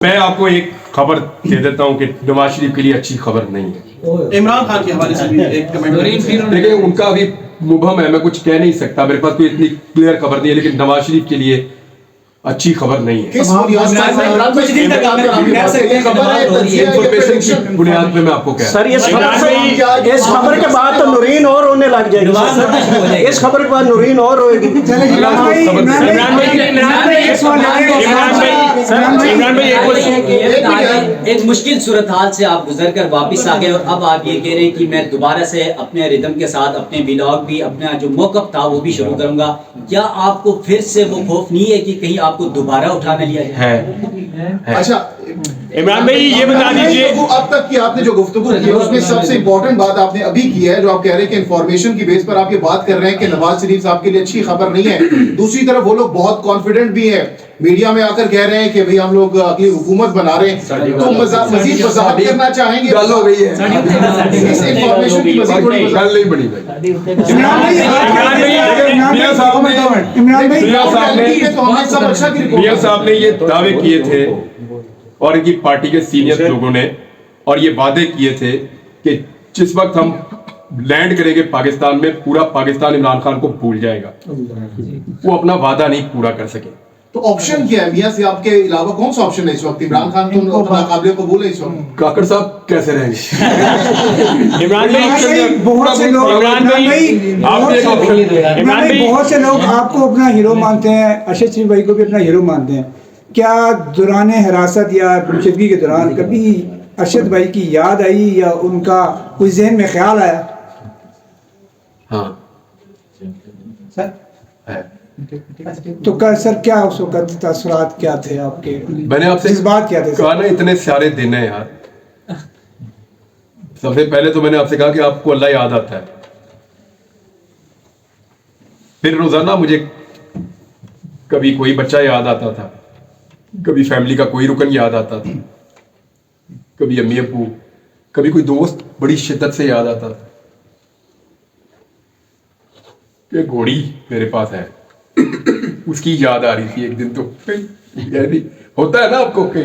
मैं आपको एक खबर दे देता हूं कि नवाज शरीफ के लिए अच्छी खबर नहीं है। इमरान खान के हवाले से भी एक कमेंट देखिए उनका अभी मुबहम है, मैं कुछ कह नहीं सकता, मेरे पास कोई इतनी क्लियर खबर नहीं है, लेकिन नवाज शरीफ के लिए अच्छी खबर नहीं है। इंफॉर्मेशन की बुनियाद पे मैं आपको कह सर इस खबर के बाद तो नूरीन और रोने लग जाएगी। इस खबर के बाद नूरीन और रोएगी। एक मुश्किल सूरत हाल से आप गुजर कर वापिस आ गए और अब आप ये कह रहे हैं कि मैं दोबारा से अपने रिदम के साथ अपने व्लॉग भी, अपना जो मौक़िफ़ था वो भी शुरू करूंगा। क्या आपको फिर से वो खौफ नहीं है कि कहीं आपको दोबारा उठाना लिया है। अच्छा इमरान भाई ये बता दीजिए, अब तक की आपने जो गुफ्तगू की है उसमें सबसे इंपॉर्टेंट बात आपने अभी की है, जो आप कह रहे हैं कि इंफॉर्मेशन की बेस पर आप ये बात कर रहे हैं कि नवाज शरीफ साहब के लिए अच्छी खबर नहीं है। दूसरी तरफ वो लोग बहुत कॉन्फिडेंट भी है, मीडिया में आकर कह रहे हैं कि भाई हम लोग अगली हुकूमत बना रहे हैं, तो मजीद वजाहत करना चाहेंगे? गल हो गई है, इस इंफॉर्मेशन की मजीद थोड़ी गल नहीं बनी भाई। मियां साहब ने ये दावे किए थे और इनकी पार्टी के सीनियर लोगों ने, और ये वादे किए थे कि जिस वक्त हम लैंड करेंगे पाकिस्तान में, पूरा पाकिस्तान इमरान खान को भूल जाएगा। वो अपना वादा नहीं पूरा कर सके। तो ऑप्शन क्या है मियां साहब के अलावा? कौन सा ऑप्शन है इस वक्त? इमरान खान तो अपना काबिल कबूल है इस वक्त। काकड़ साहब कैसे रहेंगे? इमरान भाई बहुत से लोग आपको अपना हीरो मानते हैं, अरशद शरीफ भाई को भी अपना हीरो मानते हैं। क्या दौरान हिरासत या गुमशुदगी के दौरान कभी अरशद भाई की याद आई या उनका कोई ज़हन में ख्याल आया? हाँ सर है। तो सर क्या उस वक्त तासुरात क्या थे आपके? मैंने आपसे इस बात क्या थे कहा ना, इतने सारे दिन है यार। सबसे पहले तो मैंने आपसे कहा कि आपको अल्लाह याद आता है, फिर रोजाना मुझे कभी कोई बच्चा याद आता था, कभी फैमिली का कोई रुकन याद आता था, कभी अम्मी अब्बू, कभी कोई दोस्त बड़ी शिद्दत से याद आता था। ये घोड़ी मेरे पास है, उसकी याद आ रही थी एक दिन। तो होता है ना आपको कि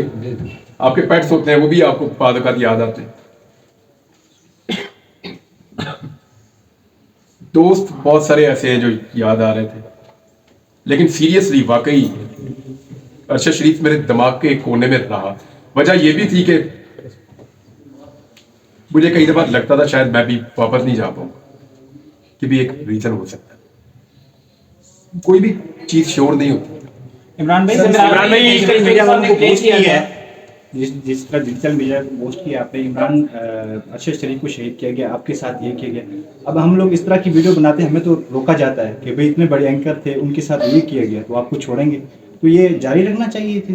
आपके पेट्स होते हैं, वो भी आपको बाद वक़्त याद आते हैं। दोस्त बहुत सारे ऐसे हैं जो याद आ रहे थे, लेकिन सीरियसली वाकई अरशद शरीफ मेरे दिमाग के एक कोने में रहा। वजह यह भी थी कि मुझे कई दफा लगता था शायद मैं भी वापस नहीं जा पाऊंगा, कि भी एक रीजन हो सकता है। कोई भी चीज श्योर नहीं होती। इमरान भाई मीडिया वालों को पोस्ट किया है, जिस तरह डिजिटल मीडिया को पोस्ट किया आपने, इमरान अरशद शरीफ को शहीद किया गया, आपके साथ ये किया गया। अब हम लोग इस तरह की वीडियो बनाते हैं, हमें तो रोका जाता है कि भाई इतने बड़े एंकर थे, उनके साथ ये किया गया, तो आपको छोड़ेंगे? तो ये जारी रखना चाहिए थी।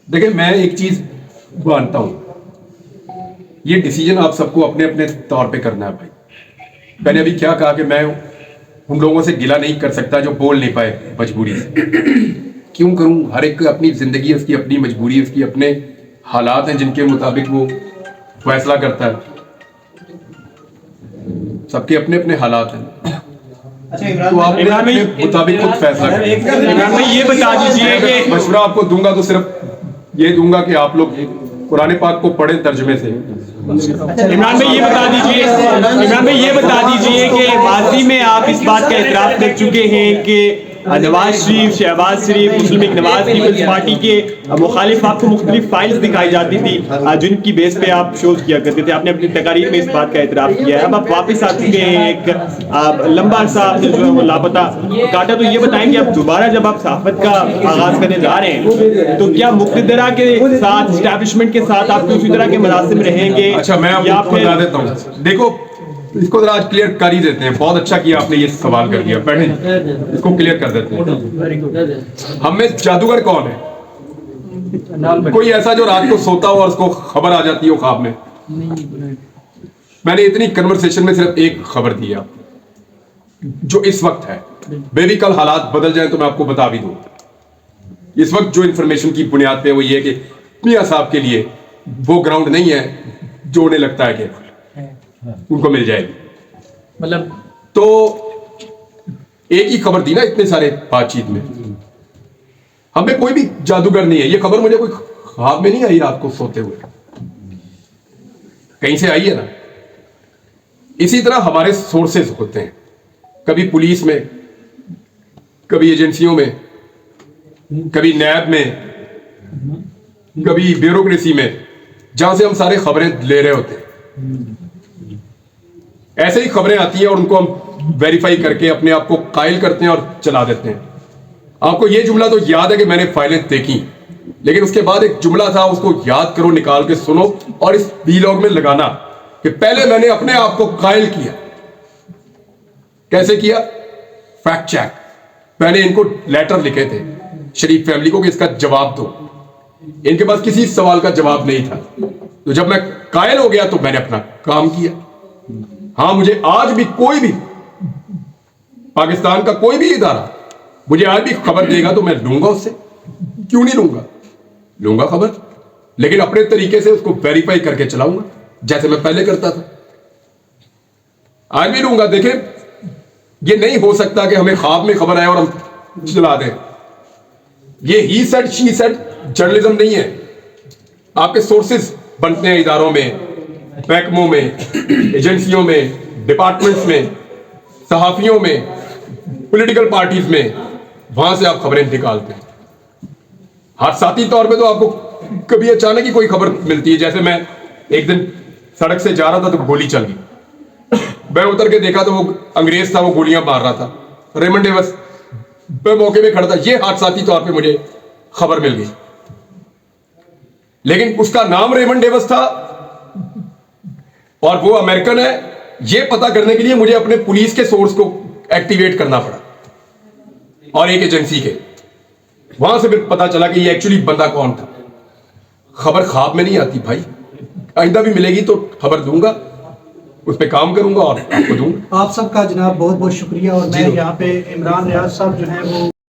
देखिए मैं एक चीज मानता हूं, ये डिसीजन आप सबको अपने अपने तौर पे करना है भाई। मैंने अभी क्या कहा कि मैं उन लोगों से गिला नहीं कर सकता जो बोल नहीं पाए मजबूरी से। क्यों करूं? हर एक अपनी जिंदगी, उसकी अपनी मजबूरी, उसकी अपने हालात हैं जिनके मुताबिक वो फैसला करता है। सबके अपने अपने हालात हैं, तो आप अपने मुताबिक खुद फैसला करें। इमरान भाई ये बता दीजिए कि मशवरा आपको दूंगा तो सिर्फ ये दूंगा कि आप लोग कुरान पाक को पढ़ें तर्जुमे से। इमरान भाई ये बता दीजिए कि माजी में आप इस बात का एतराफ़ कर चुके हैं कि नवाज शरीफ, शहबाज शरीफ, मुस्लिम लीग नवाज पीपल्स पार्टी के मुखालिफ आपको मुख्तलिफ फाइल्स दिखाई जाती थी जिनकी बेस पे आप शोज किया करते थे। आपने अपनी तकारीर में इस बात का एतराफ़ किया है। अब आप वापस आ चुके हैं, एक लंबा अरसा आपने जो है वो लापता काटा। तो ये बताएं कि आप दोबारा जब आप सहाफ़त का आगाज़ करने जा रहे हैं, तो क्या मुक़्तदरा के साथ, एस्टैब्लिशमेंट के साथ आपके उसी तरह के मरासिम रहेंगे? अच्छा मैं आपको बता देता हूँ, देखो इसको जरा आज क्लियर कर ही देते हैं। बहुत अच्छा किया आपने ये सवाल कर दिया, बैठे इसको क्लियर कर देते हैं। हमें जादूगर कौन है? कोई ऐसा जो रात को सोता हो और उसको खबर आ जाती हो ख्वाब में? मैंने इतनी कन्वर्सेशन में सिर्फ एक खबर दी है जो इस वक्त है। बेबी कल हालात बदल जाए तो मैं आपको बता भी दूं। इस वक्त जो इंफॉर्मेशन की बुनियाद पे वो ये कि मियां साहब के लिए वो ग्राउंड नहीं है जो उन्हें लगता है कि उनको मिल जाएगी। मतलब तो एक ही खबर दी ना इतने सारे बातचीत में। हमें कोई भी जादूगर नहीं है। ये खबर मुझे कोई ख्वाब में नहीं आई रात को सोते हुए, कहीं से आई है ना। इसी तरह हमारे सोर्सेज होते हैं, कभी पुलिस में, कभी एजेंसियों में, कभी नैब में, कभी ब्यूरोक्रेसी में, जहां से हम सारे खबरें ले रहे होते हैं। ऐसे ही खबरें आती हैं और उनको हम वेरीफाई करके अपने आप को कायल करते हैं और चला देते हैं। आपको यह जुमला तो याद है कि मैंने फाइलें देखी, लेकिन उसके बाद एक जुमला था, उसको याद करो, निकाल के सुनो और इस वीलॉग में लगाना कि पहले मैंने अपने आप को कायल किया। कैसे किया? Fact check. मैंने इनको लेटर लिखे थे शरीफ फैमिली को कि इसका जवाब दो। इनके पास किसी सवाल का जवाब नहीं था। तो जब मैं कायल हो गया तो मैंने अपना काम किया। हां, मुझे आज भी कोई भी पाकिस्तान का कोई भी इदारा मुझे आज भी खबर देगा तो मैं लूंगा उससे। क्यों नहीं लूंगा? लूंगा खबर, लेकिन अपने तरीके से उसको वेरीफाई करके चलाऊंगा, जैसे मैं पहले करता था। आज भी लूंगा। देखें, ये नहीं हो सकता कि हमें ख्वाब में खबर आए और हम चला दें। ये he said she said journalism नहीं है। आपके सोर्सेज बनते हैं इदारों में, महकमों में, एजेंसियों में, डिपार्टमेंट्स में, सहाफियों में, पॉलिटिकल पार्टीज में, वहां से आप खबरें निकालते हैं। हादसाती तौर पे तो आपको कभी अचानक ही कोई खबर मिलती है। जैसे मैं एक दिन सड़क से जा रहा था तो गोली चल गई। मैं उतर के देखा तो वो अंग्रेज था, वो गोलियां मार रहा था। रेमंड डेविस मैं मौके पे खड़ा था। ये हादसाती तौर पे मुझे खबर मिल गई, लेकिन उसका नाम रेमंड डेविस था और वो अमेरिकन है। ये पता करने के लिए मुझे अपने पुलिस के सोर्स को एक्टिवेट करना पड़ा और एक एजेंसी के। वहां से फिर पता चला कि ये एक्चुअली बंदा कौन था। खबर ख्वाब में नहीं आती भाई। आइंदा भी मिलेगी तो खबर दूंगा, उस पर काम करूंगा और आपको दूंगा। आप सबका जनाब बहुत बहुत शुक्रिया। और मैं यहाँ पे इमरान रियाज साहब जो हैं वो